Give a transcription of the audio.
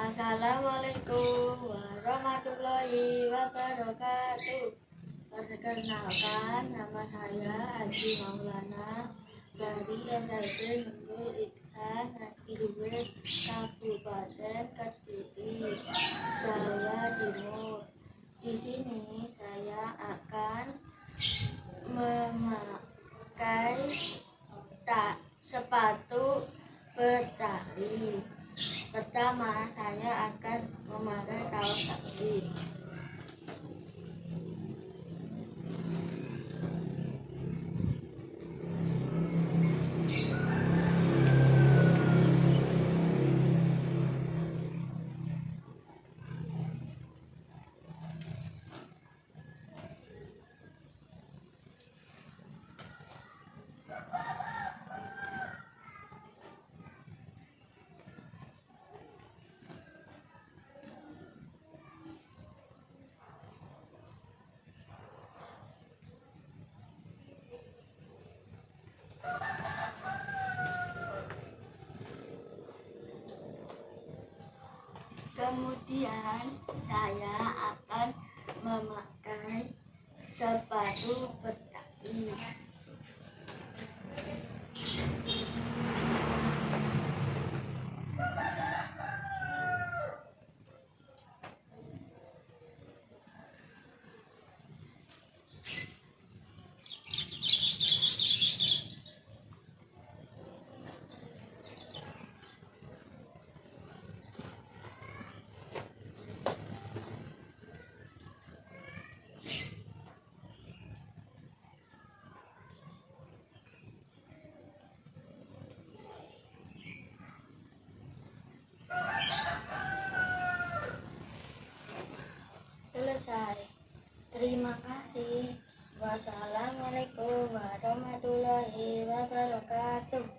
Assalamualaikum warahmatullahi wabarakatuh. Perkenalkan, nama saya Haji Maulana dari SMP Nurul Ihsan Negeri 2 Kabupaten Kediri, Jawa Timur. Di sini saya akan memakai sepatu bertali. Pertama, saya akan memakai kaos kaki. Kemudian saya akan memakai sepatu bertali. Selesai. Terima kasih. Wassalamualaikum warahmatullahi wabarakatuh.